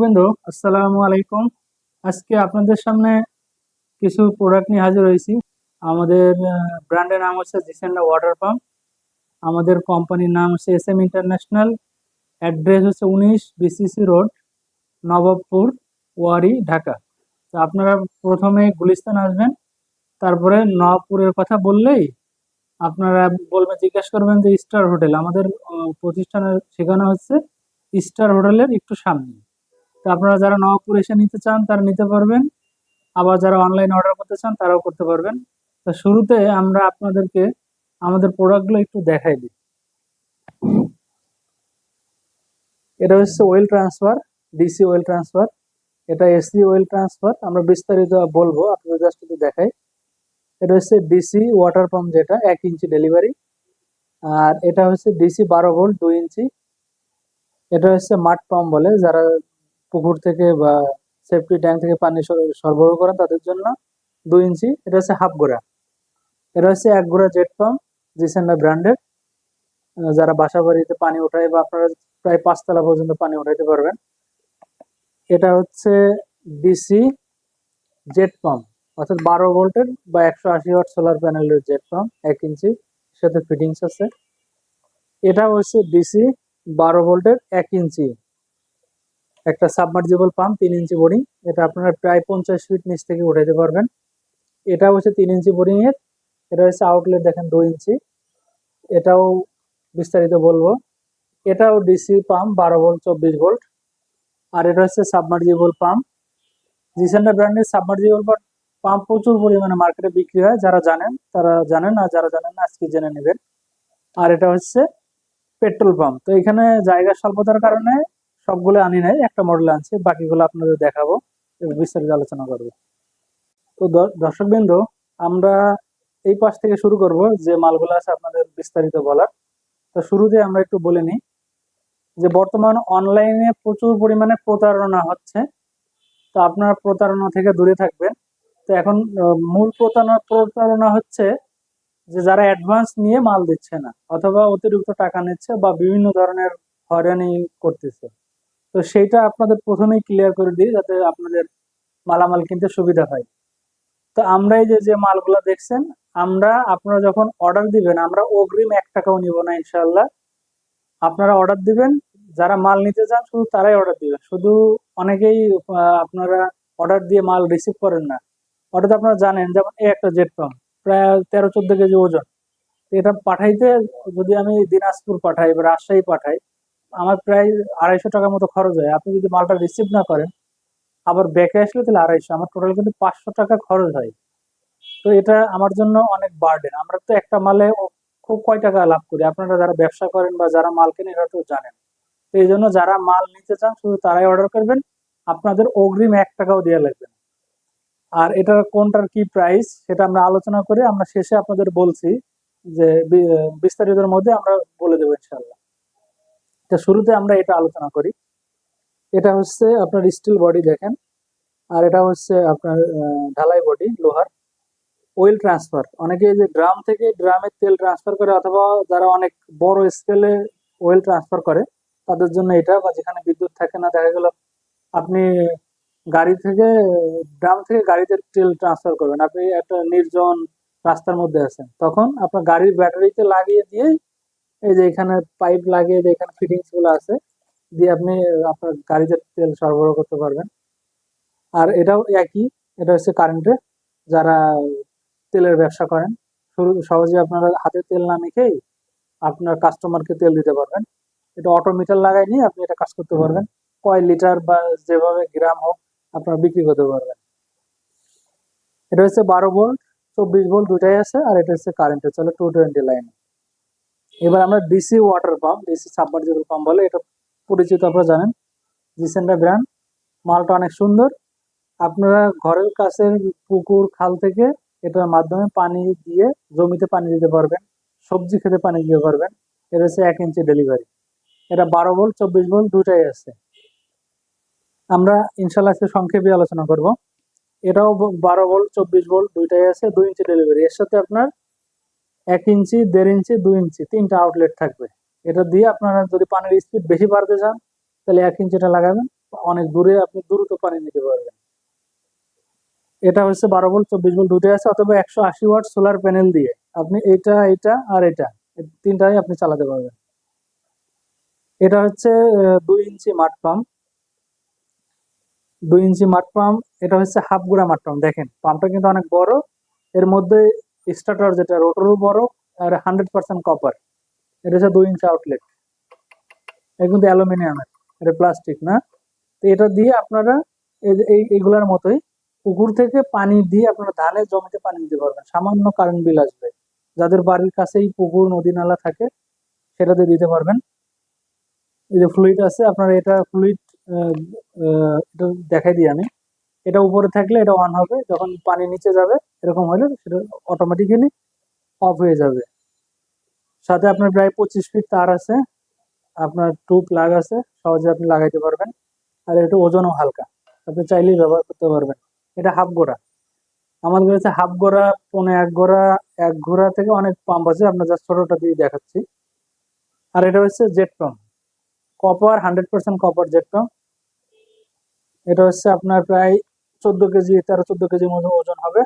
বন্ধু, আসসালামু আলাইকুম। আজকে আপনাদের সামনে কিছু প্রোডাক্ট নিয়ে হাজির হয়েছি। আমাদের ব্র্যান্ডের নাম হচ্ছে জিসেন্ডা ওয়াটার পাম্প। আমাদের কোম্পানির নাম হচ্ছে SM ইন্টারন্যাশনাল। অ্যাড্রেস হচ্ছে 19 BCC রোড, নবাবপুর, ওয়ারি, ঢাকা। তো আপনারা প্রথমে গুলিস্তান আসবেন, তারপরে নবাবপুরের কথা বললেই আপনারা জিজ্ঞেস করবেন যে স্টার হোটেল। আমাদের প্রতিষ্ঠানের ঠিকানা হচ্ছে স্টার হোটেলের একটু সামনে। তো আপনারা যারা নবাবপুর এসে নিতে চান তারা নিতে পারবেন, আবার যারা অনলাইন অর্ডার করতে চান তারাও করতে পারবেন। তো শুরুতে আমরা আপনাদেরকে আমাদের প্রোডাক্টগুলো একটু দেখাই দিই। এটা হচ্ছে well transfer, DC well transfer. এটা AC ওয়েল ট্রান্সফার। আমরা বিস্তারিত বলবো, আপনাদের জাস্ট একটু দেখাই। এটা হচ্ছে DC ওয়াটার পাম্প, যেটা 1 ইঞ্চি ডেলিভারি। আর এটা হচ্ছে DC 12 ভোল্ট 2 ইঞ্চি। এটা হচ্ছে মাড পাম্প বলে, যারা পুকুর থেকে বা সেফটি ট্যাঙ্ক থেকে পানি সরবরাহ করেন তাদের জন্য 2 ইঞ্চি। এটা হচ্ছে হাফ গোড়া। এটা হচ্ছে 1 গোড়া জেট পাম্প, জিসেন্ডা ব্র্যান্ডের। যারা বাসা বাড়িতে পানি ওঠায় বা আপনারা প্রায় 5 তলা পর্যন্ত পানি উঠাইতে পারবেন। এটা হচ্ছে DC জেট পাম্প, অর্থাৎ 12 ভোল্টের বা 180 ওয়াট সোলার প্যানেলের জেট পাম্প, 1 ইঞ্চি, সাথে ফিটিংস আছে। এটা হচ্ছে DC 12 ভোল্টের 1 ইঞ্চি একটা সাবমার্জিবল পাম্প, 3 ইঞ্চি বোরিং। এটা আপনারা প্রায় 50 ফিট নিচ থেকে উঠাইতে পারবেন। এটা হচ্ছে 3 ইঞ্চি বোরিং এর। এটা হচ্ছে আউটলেট, দেখেন 2 ইঞ্চি। এটাও বিস্তারিত বলবো। এটাও DC পাম্প, 12 ভোল্ট 24 ভোল্ট। আর এটা হচ্ছে সাবমার্জিবল পাম্প। জিসেন্ডা ব্র্যান্ডের সাবমার্জিবল পাম্প প্রচুর পরিমাণে মার্কেটে বিক্রি হয়। যারা জানেন তারা জানেন, আর যারা জানেন না আজকে জেনে নেবেন। আর এটা হচ্ছে পেট্রোল পাম্প। তো এখানে জায়গা স্বল্পতার কারণে সবগুলো আনি নাই, একটা মডেল আনছি, বাকিগুলো আপনাদের দেখাবো এবং বিস্তারিত আলোচনা করবো। তো দর্শকবৃন্দ, আমরা এই পাশ থেকে শুরু করব, যে মালগুলো আছে আপনাদের বিস্তারিত বলার। তো শুরুতে আমরা একটু বলে নিই যে বর্তমান অনলাইনে প্রচুর পরিমাণে প্রতারণা হচ্ছে। তো আপনারা প্রতারণা থেকে দূরে থাকবেন। তো এখন মূল প্রতারণা হচ্ছে যে যারা অ্যাডভান্স নিয়ে মাল দিচ্ছে না, অথবা অতিরিক্ত টাকা নিচ্ছে বা বিভিন্ন ধরনের হয়রানি করতেছে। তো সেইটা আপনাদের প্রথমেই ক্লিয়ার করে দিই, যাতে আপনাদের মালামাল কিনতে সুবিধা হয়। তো আমরা এই যে যে মালগুলো দেখছেন, আপনারা যখন অর্ডার দিবেন, আমরা অগ্রিম 1 টাকাও নিব না ইনশাল্লাহ। আপনারা অর্ডার দিবেন, যারা মাল নিতে চান শুধু তারাই অর্ডার দিবেন। শুধু অনেকেই আপনারা অর্ডার দিয়ে মাল রিসিভ করেন না। অর্ডার আপনারা জানেন, যেমন এই একটা জেট পাম্প, প্রায় 13-14 কেজি ওজন। এটা পাঠাইতে, যদি আমি দিনাজপুর পাঠাই বা রাজশাহী পাঠাই, আমার প্রায় 250 টাকার মতো খরচ হয়। আপনি যদি মালটা রিসিভ না করেন, আবার ব্যাকে আসলে তাহলে 250, আমার টোটাল কিন্তু 500 টাকা খরচ হয়। তো এটা আমার জন্য অনেক বার্ডেন। আমরা তো একটা মালে খুব কয় টাকা লাভ করি, আপনারা যারা ব্যবসা করেন বা যারা মাল কেনেন এটা তো জানেন। তো এই জন্য যারা মাল নিতে চান শুধু তারাই অর্ডার করবেন, আপনাদের অগ্রিম 1 টাকাও দেওয়া লাগবে না। আর এটার কোনটার কি প্রাইস সেটা আমরা আলোচনা করে আমরা শেষে আপনাদের বলছি, যে বিস্তারিতের মধ্যে আমরা বলে দেবো ইনশাল্লাহ। তো শুরুতে আমরা এটা আলোচনা করি। এটা হচ্ছে আপনার স্টিল বডি, দেখেন। আর এটা হচ্ছে আপনার ঢালাই বডি, লোহার। ওয়েল ট্রান্সফার, অনেকে যে ড্রাম থেকে ড্রামে তেল ট্রান্সফার করে, অথবা যারা অনেক বড় স্কেলে ওয়েল ট্রান্সফার করে তাদের জন্য এটা। বা যেখানে বিদ্যুৎ থাকে না, দেখা গেল আপনি গাড়ি থেকে, ড্রাম থেকে গাড়িতে তেল ট্রান্সফার করবেন, আপনি একটা নির্জন রাস্তার মধ্যে আছেন, তখন আপনার গাড়ির ব্যাটারিতে লাগিয়ে দিয়ে, এই যে এখানে পাইপ লাগিয়ে যে এখানে ফিটিংস গুলো আছে, দিয়ে আপনি আপনার গাড়িতে তেল সরবরাহ করতে পারবেন। আর এটাও একই, এটা হচ্ছে কারেন্টে। যারা তেলের ব্যবসা করেন, সহজে আপনারা হাতে তেল না মেখেই আপনার কাস্টমারকে তেল দিতে পারবেন। এটা অটোমিটার লাগাই নিয়ে আপনি এটা কাজ করতে পারবেন। কয় লিটার বা যেভাবে গ্রাম হোক আপনারা বিক্রি করতে পারবেন। এটা হচ্ছে 12 ভোল্ট 24 ভোল্ট দুটাই আছে। আর এটা হচ্ছে কারেন্টে চলে 220 লাইন। এবার আমরা DC water pump, DC সাবমার্জিবল pump বলে এটা পরিচিত, আপনারা জানেন। জিসেন্ডা ব্র্যান্ড। মালটা অনেক সুন্দর। আপনারা ঘরের কাছে পুকুর, খাল থেকে এটার মাধ্যমে পানি দিয়ে জমিতে পানি দিতে পারবেন, সবজি খেতে পানি দিতে পারবেন। এটা হচ্ছে 1 ইঞ্চি ডেলিভারি। এটা 12 ভোল্ট 24 ভোল্ট দুটাই আছে। আমরা ইনশাল্লাহ আজকে সংক্ষেপে আলোচনা করব। এটাও 12 ভোল্ট 24 ভোল্ট দুইটাই আছে, 2 ইঞ্চি ডেলিভারি। এর সাথে আপনার 1 ইঞ্চি, 1.5 ইঞ্চি, 2 ইঞ্চি, তিনটা আউটলেট থাকবে। এটা দিয়ে আপনারা যদি পানির স্পিড বেশি বাড়তে চান, তাহলে 1 ইঞ্চিটা লাগাবেন। অনেক দূরে আপনি দ্রুত পানি নিতে পারবেন। এটা হচ্ছে 12 ভোল্ট 24 ভোল্ট দুটোই আছে, অথবা 180 ওয়াট সোলার প্যানেল দিয়ে আপনি এটা এটা আর এটা এই তিনটাই আপনি চালাতে পারবেন। এটা হচ্ছে 2 ইঞ্চি মাড পাম্প। 2 ইঞ্চি মাড পাম্প, এটা হচ্ছে হাফ গুড়া মাড পাম্প। দেখেন পাম্পটা কিন্তু অনেক বড়, এর মধ্যে স্টার্টার যেটা রোটরও বড়, আর 100% কপার। এটা হচ্ছে 2 ইঞ্চি আউটলেট। এটা কিন্তু অ্যালুমিনিয়ামের, এটা প্লাস্টিক না। তো এটা দিয়ে আপনারা এইগুলার মতোই পুকুর থেকে পানি দিয়ে আপনারা ধানের জমিতে পানি দিতে পারবেন, সামান্য কারেন্ট বিল আসবে। যাদের বাড়ির কাছেই পুকুর নদী নালা থাকে সেটাতে দিতে পারবেন। এই যে ফ্লুইড আছে, আপনারা এটা ফ্লুইড এটা দেখাই দিই আমি। এটা উপরে থাকলে এটা অন হবে, যখন পানি নিচে যাবে এরকম হলে সেটা অটোমেটিক্যালি অফ হয়ে যাবে। সাথে আপনার প্রায় 25 ফিট তার আছে, আপনার প্লাগ আছে, সহজে আপনি লাগাইতে পারবেন। আর এটা ওজনও হালকা, আপনি চাইলেই ব্যবহার করতে পারবেন। এটা হাফ গোড়া, আমাদের কাছে হাফ গোড়া, 1.5 গোড়া, 1 ঘোড়া থেকে অনেক পাম্প আছে, আপনার জাস্ট ছোটটা দিয়ে দেখাচ্ছি। আর এটা হচ্ছে jet pump, copper, 100% copper jet pump. এটা হচ্ছে আপনার প্রায় 14 কেজি, 13-14 কেজির মতো ওজন হবে।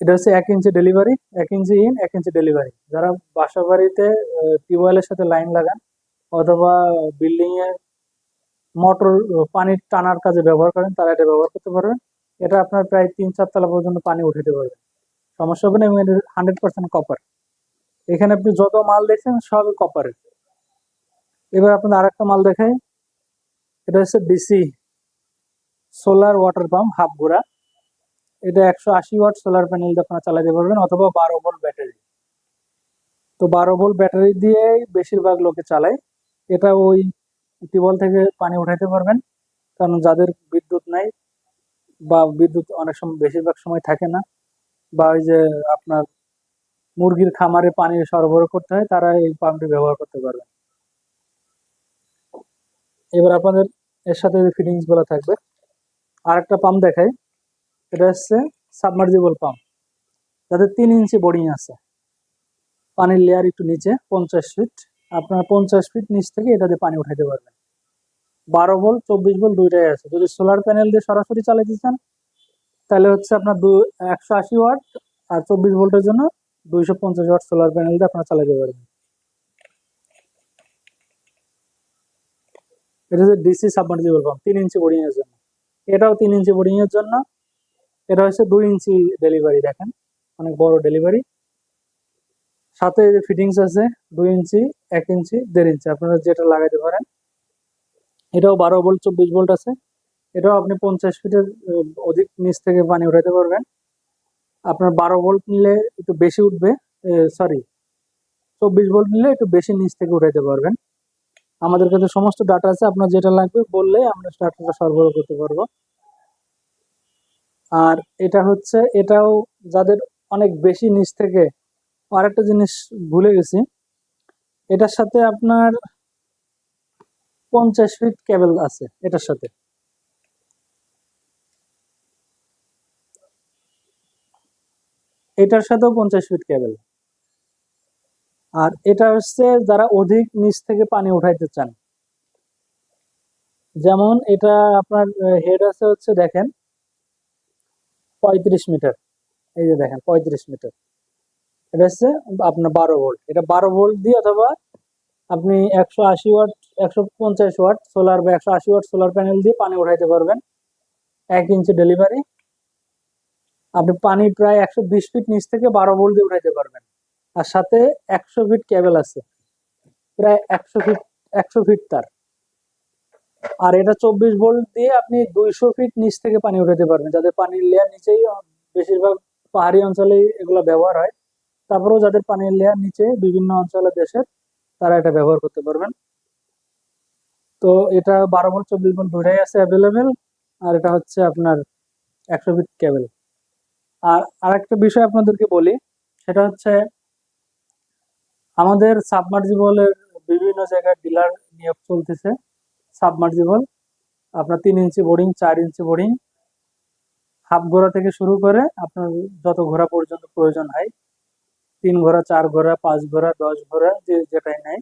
এটা হচ্ছে 1 inch delivery, 1 inch in, 1 inch delivery. যারা বাসা বাড়িতে টিউবওয়েলের সাথে লাইন লাগান অথবা বিল্ডিং এ মোটর পানি টানার কাজে ব্যবহার করেন, তারা এটা ব্যবহার করতে পারবেন। এটা আপনার প্রায় 3-4 তলা পর্যন্ত পানি উঠাতে পারবে, সমস্যা হবে না। এবং এটা 100% কপার। এখানে আপনি যত মাল দেখছেন সবই কপারের। এবার আপনাদের আরেকটা মাল দেখাই। এটা হচ্ছে DC solar water pump half গোড়া। এটা 180 ওয়াট সোলার প্যানেল দিয়ে আপনারা চালাতে পারবেন, অথবা 12 ভোল্ট ব্যাটারি। তো 12 ভোল্ট ব্যাটারি দিয়ে বেশিরভাগ লোকে চালায়। এটা ওই টিউবওয়েল থেকে পানি উঠাইতে পারবেন, কারণ যাদের বিদ্যুৎ নাই বা বিদ্যুৎ অনেক সময় বেশিরভাগ সময় থাকে না, বা ওই যে আপনার মুরগির খামারে পানি সরবরাহ করতে হয়, তারা এই পাম্পটি ব্যবহার করতে পারবে। এবার আপনাদের এর সাথে ফিটিংস গুলো থাকবে। আর একটা পাম্প দেখাই, এটা হচ্ছে সাবমার্জিবল পাম্প, যাদের 3 ইঞ্চি বোরিং আছে, পানির লেয়ার একটু নিচে 50 ফিট, আপনার 50 ফিট নিচ থেকে এটা দিয়ে পানি উঠাইতে পারবেন। 12 ভোল্ট 24 ভোল্ট দুইটাই আছে। যদি সোলার প্যানেল দিয়ে সরাসরি চালাতে চান তাহলে হচ্ছে আপনার 180 ওয়াট, আর 24 ভোল্টের জন্য 250 ওয়াট সোলার প্যানেল দিয়ে আপনারা চালাতে পারবেন। এটা হচ্ছে ডিসি সাবমার্জিবল পাম্প, 3 ইঞ্চি বোরিং এর জন্য। এটাও 3 ইঞ্চি বোরিং এর জন্য। এটা হচ্ছে 2 ইঞ্চি ডেলিভারি, দেখেন অনেক বড় ডেলিভারি। সাথে ফিটিংস আছে 2 ইঞ্চি, 1 ইঞ্চি, 1.5 ইঞ্চি, আপনারা যেটা লাগাইতে পারেন। এটাও 12 ভোল্ট 24 ভোল্ট আছে। এটাও আপনি 50 ফিটের অধিক নিচ থেকে পানি উঠাতে পারবেন। আপনার 12 ভোল্ট নিলে একটু বেশি উঠবে, সরি 24 ভোল্ট নিলে একটু বেশি নিচ থেকে উঠাইতে পারবেন। আমাদের কাছে সমস্ত ডাটা আছে, আপনার যেটা লাগবে বললেই আমরা ডাটাটা সরবরাহ করতে পারবো। আর এটা হচ্ছে, এটাও যাদের অনেক বেশি নিচ থেকে, আরেকটা জিনিস ভুলে গেছি, এটার সাথে আপনার 50 ফিট কেবল আছে এটার সাথে। এটার সাথেও 50 ফিট কেবল। আর এটা হচ্ছে যারা অধিক নিচ থেকে পানি উঠাইতে চান, যেমন এটা আপনার হেড আছে হচ্ছে দেখেন 35 মিটার। এই যে দেখেন 35 মিটার। এটা হচ্ছে আপনার 12 ভোল্ট। এটা 12 ভোল্ট দিয়ে, অথবা আপনি 180 ওয়াট, 150 ওয়াট সোলার বা 180 ওয়াট সোলার প্যানেল দিয়ে পানি উঠাইতে পারবেন। 1 ইঞ্চি ডেলিভারি। আপনি পানি প্রায় 120 ফিট নিচ থেকে 12 ভোল্ট দিয়ে উঠাইতে পারবেন। আর সাথে 100 ফিট কেবল আছে, প্রায় 100 ফিট, 100 ফিট তার। আর এটা 24 ভোল্ট দিয়ে আপনি 200 ফিট নিচ থেকে পানি উঠাতে পারবেন, যাদের পানির লেয়ার নিচেই, বেশিরভাগ পাহাড়ি অঞ্চলে এগুলো ব্যবহার হয়। তারপরেও যাদের পানির লেয়ার নিচে বিভিন্ন অঞ্চলে দেশের, তারা এটা ব্যবহার করতে পারবেন। তো এটা 12 ভোল্ট 24 ভোল্ট দুটাই আছে অ্যাভেলেবেল। আর এটা হচ্ছে আপনার 100 ফিট কেবল। আর আরেকটা বিষয় আপনাদেরকে বলি, সেটা হচ্ছে আমাদের সাবমার্জিবলের বিভিন্ন জায়গায় ডিলার নিয়োগ চলতেছে। সাবমার্জিবল আপনার 3 inch boring, 4 inch boring, half ঘোড়া থেকে শুরু করে আপনার যত ঘোড়া পর্যন্ত প্রয়োজন হয়, 3 ঘোড়া, 4 ঘোড়া, 5 ঘোড়া, 10 ঘোড়া, যে যেটাই নেয়,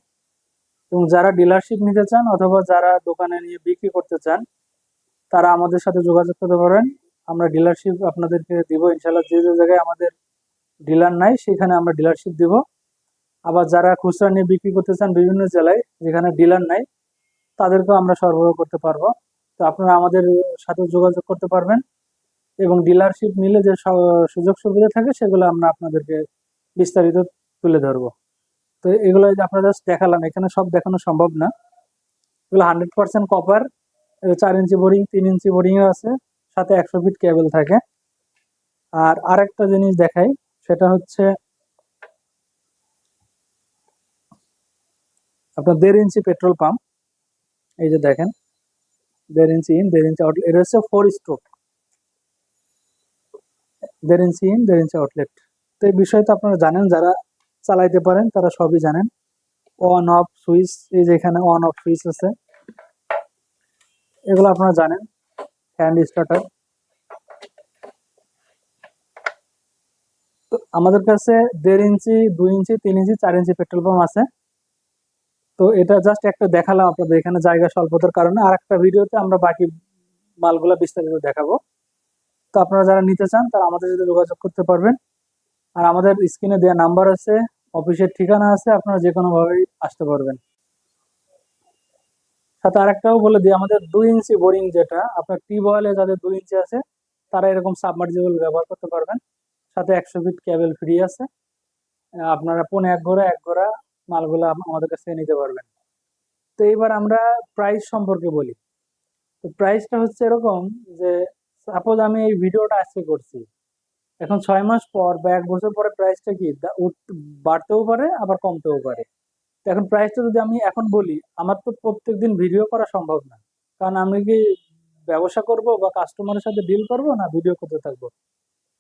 এবং যারা ডিলারশিপ নিতে চান অথবা যারা দোকানে নিয়ে বিক্রি করতে চান তারা আমাদের সাথে যোগাযোগ করতে পারেন। আমরা ডিলারশিপ আপনাদেরকে দিব ইনশাল্লাহ। যে যে জায়গায় আমাদের ডিলার নাই সেখানে আমরা ডিলারশিপ দিব। আবার যারা খুচরা নিয়ে বিক্রি করতে চান বিভিন্ন জেলায় যেখানে ডিলার নাই তাদেরকেও আমরা সরবরাহ করতে পারবো। তো আপনারা আমাদের সাথে যোগাযোগ করতে পারবেন এবং ডিলারশিপ নিলে যে সুযোগ সুবিধা থাকে সেগুলো আমরা আপনাদেরকে বিস্তারিত তুলে ধরবো। তো এগুলো যে আপনারা জাস্ট দেখালাম, এখানে সব দেখানো সম্ভব না। এগুলো 100% copper, 4 inch boring, 3 inch boring আছে, সাথে 100 ফিট কেবল থাকে। আর আরেকটা জিনিস দেখাই, সেটা হচ্ছে আপনার 1.5 ইঞ্চি পেট্রোল পাম্প। এই যে দেখেন 1.5 ইঞ্চি ইন 1.5 ইঞ্চি আউটলেট, এটা হচ্ছে 4 stroke, 1.5 inch in 1.5 inch outlet. তো এই বিষয় তো আপনারা জানেন, যারা চালাইতে পারেন তারা সবই জানেন। অন অফ সুইচ, এই যে এখানে অন অফ সুইচ আছে, এগুলো আপনারা জানেন। Hand starter. তো আমাদের কাছে 1.5 ইঞ্চি, 2 ইঞ্চি, 3 ইঞ্চি, 4 ইঞ্চি পেট্রোল পাম্প আছে। তো এটা জাস্ট একটা দেখালাম আপনাদের, এখানে জায়গা স্বল্পতার কারণে। আর একটা ভিডিওতে আমরা বাকি মালগুলা বিস্তারিত দেখাবো। তো আপনারা যারা নিতে চান তারা আমাদের সাথে যোগাযোগ করতে পারবেন। আর আমাদের স্ক্রিনে দেওয়া নাম্বার আছে, অফিসের ঠিকানা আছে, আপনারা যে কোনো ভাবেই আসতে পারবেন। সাথে আরেকটাও বলে দিই, আমাদের 2 ইঞ্চি বোরিং, যেটা আপনার টিউবওয়েলে যাদের 2 ইঞ্চি আছে তারা এরকম সাবমার্জিবল ব্যবহার করতে পারবেন। সাথে 100 ফিট কেবল ফ্রি আছে। আপনারা পৌনে এক ঘোড়া মালগুলা আমাদের কাছ থেকে নিতে পারবেন। তো এইবার আমরা প্রাইস সম্পর্কে বলি। তো প্রাইসটা হচ্ছে এরকম যে, সাপোজ আমি এই ভিডিওটা আজকে করছি, এখন 6 মাস পর বা 1 বছর পরে প্রাইসটা কি বাড়তেও পারে আবার কমতেও পারে। তো এখন প্রাইসটা যদি আমি এখন বলি, আমার তো প্রত্যেকদিন ভিডিও করা সম্ভব না, কারণ আমি কি ব্যবসা করব বা কাস্টমারের সাথে ডিল করব না ভিডিও করতে থাকবো।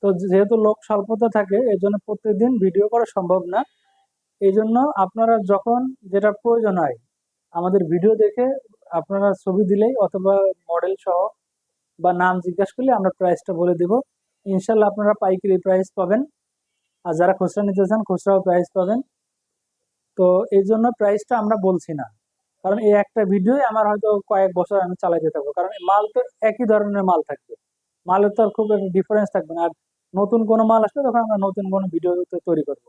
তো যেহেতু লোক স্বল্পতা থাকে এই জন্য প্রত্যেকদিন ভিডিও করা সম্ভব না। এই জন্য আপনারা যখন যেটা প্রয়োজন হয় আমাদের ভিডিও দেখে আপনারা ছবি দিলেই অথবা মডেল সহ বা নাম জিজ্ঞাসা করলে আমরা প্রাইসটা বলে দিব। ইনশাল্লাহ আপনারা পাইকারি প্রাইস পাবেন, আর যারা খুচরা নিতে চান খুচরাও প্রাইস পাবেন। তো এই জন্য প্রাইসটা আমরা বলছি না, কারণ এই একটা ভিডিওই আমার হয়তো কয়েক বছর আমি চালাইতে থাকবো, কারণ মাল তো একই ধরনের মাল থাকবে, মালের তো আর খুব একটা ডিফারেন্স থাকবে না। আর নতুন কোনো মাল আসলে তখন আমরা নতুন কোনো ভিডিও তৈরি করবো।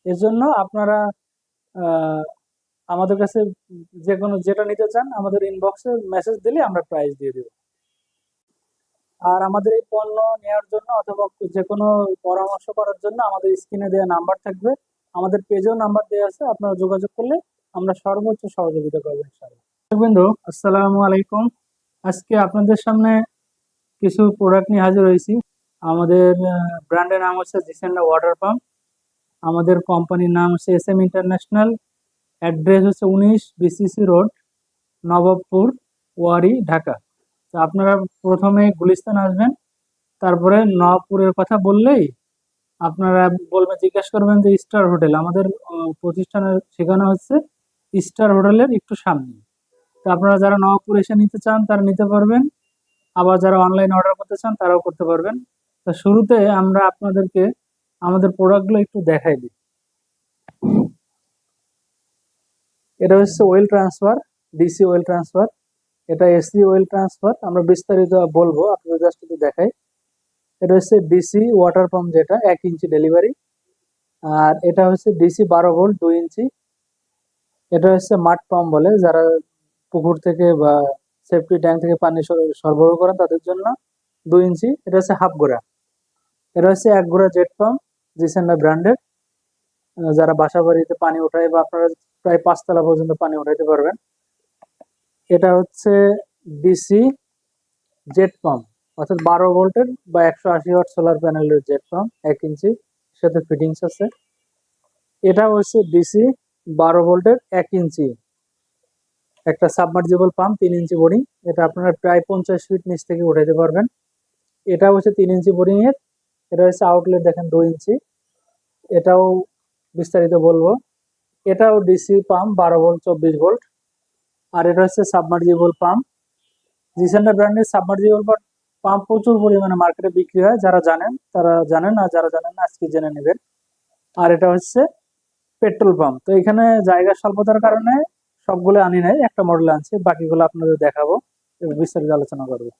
এর জন্য আপনারা আহ, আমাদের কাছে যে কোনো যেটা নিতে চান আমাদের ইনবক্সে মেসেজ দিলে আমরা প্রাইস দিয়ে দেবো। আর আমাদের এই পণ্য নেওয়ার জন্য অথবা যে কোনো পরামর্শ করার জন্য আমাদের স্ক্রিনে দেওয়া নাম্বার থাকবে, আমাদের পেজেও নাম্বার দেওয়া আছে, আপনারা যোগাযোগ করলে আমরা সর্বোচ্চ সহযোগিতা করবো ইনশাআল্লাহ। বন্ধু, আসসালামু আলাইকুম। আজকে আপনাদের সামনে কিছু প্রোডাক্ট নিয়ে হাজির হয়েছি। আমাদের ব্র্যান্ডের নাম হচ্ছে জিসেন্ডা ওয়াটার পাম্প। আমাদের কোম্পানির নাম হচ্ছে এস এম ইন্টারন্যাশনাল। অ্যাড্রেস হচ্ছে 19 বিসিসি রোড, নবাবপুর, ওয়ারি, ঢাকা। তো আপনারা প্রথমে গুলিস্তান আসবেন, তারপরে নবাবপুরের কথা বললেই আপনারা বলবেন, জিজ্ঞাসা করবেন যে স্টার হোটেল। আমাদের প্রতিষ্ঠানের ঠিকানা হচ্ছে স্টার হোটেলের একটু সামনে। তো আপনারা যারা নবাবপুর এসে নিতে চান তারা নিতে পারবেন, আবার যারা অনলাইন অর্ডার করতে চান তারাও করতে পারবেন। তো শুরুতে আমরা আপনাদেরকে আমাদের প্রোডাক্টগুলো একটু দেখাই দিই। এটা হচ্ছে oil transfer, DC oil transfer. এটা এসি অয়েল ট্রান্সফার, আমরা বিস্তারিত বলবো, আপনাদের জাস্ট একটু দেখাই। এটা হচ্ছে ডিসি ওয়াটার পাম্প, যেটা 1 ইঞ্চি ডেলিভারি। আর এটা হচ্ছে ডিসি 12 ভোল্ট 2 ইঞ্চি। এটা হচ্ছে মাড পাম্প বলে, যারা পুকুর থেকে বা সেফটি ট্যাঙ্ক থেকে পানি সরবরাহ করেন তাদের জন্য 2 ইঞ্চি। এটা হচ্ছে হাফ গোড়া। এটা হচ্ছে 1 গোড়া জেট পাম্প, জিসেন্ডা ব্র্যান্ডের। যারা বাসা বাড়িতে পানি ওঠায় বা আপনারা প্রায় 5 তলা পর্যন্ত পানি উঠাইতে পারবেন। এটা হচ্ছে ডিসি জেট পাম্প, অর্থাৎ 12 ভোল্টের বা 180 ওয়াট সোলার প্যানেলের জেট পাম্প, 1 ইঞ্চি, সাথে ফিটিংস আছে। এটা হচ্ছে ডিসি 12 ভোল্টের 1 ইঞ্চি একটা সাবমার্জিবল পাম্প, 3 ইঞ্চি বোরিং। এটা আপনারা প্রায় 50 ফিট নিচ থেকে উঠাইতে পারবেন। এটা হচ্ছে 3 ইঞ্চি বোরিং এর। এটা হচ্ছে আউটলেট, দেখেন 2 ইঞ্চি। এটাও বিস্তারিত বলবো। এটাও ডিসি পাম্প, 12 ভোল্ট 24 ভোল্ট। আর এটা হচ্ছে সাবমার্জিবল পাম্প। জিসেন্ডা ব্র্যান্ডের সাবমার্জিবল পাম্প প্রচুর পরিমাণে মার্কেটে বিক্রি হয়, যারা জানেন তারা জানেন, আর যারা জানেন না আজকে জেনে নেবেন। আর এটা হচ্ছে পেট্রোল পাম্প। তো এখানে জায়গা স্বল্পতার কারণে সবগুলো আনি নাই, একটা মডেল আনছি, বাকিগুলো আপনাদের দেখাবো এবং বিস্তারিত আলোচনা করবো।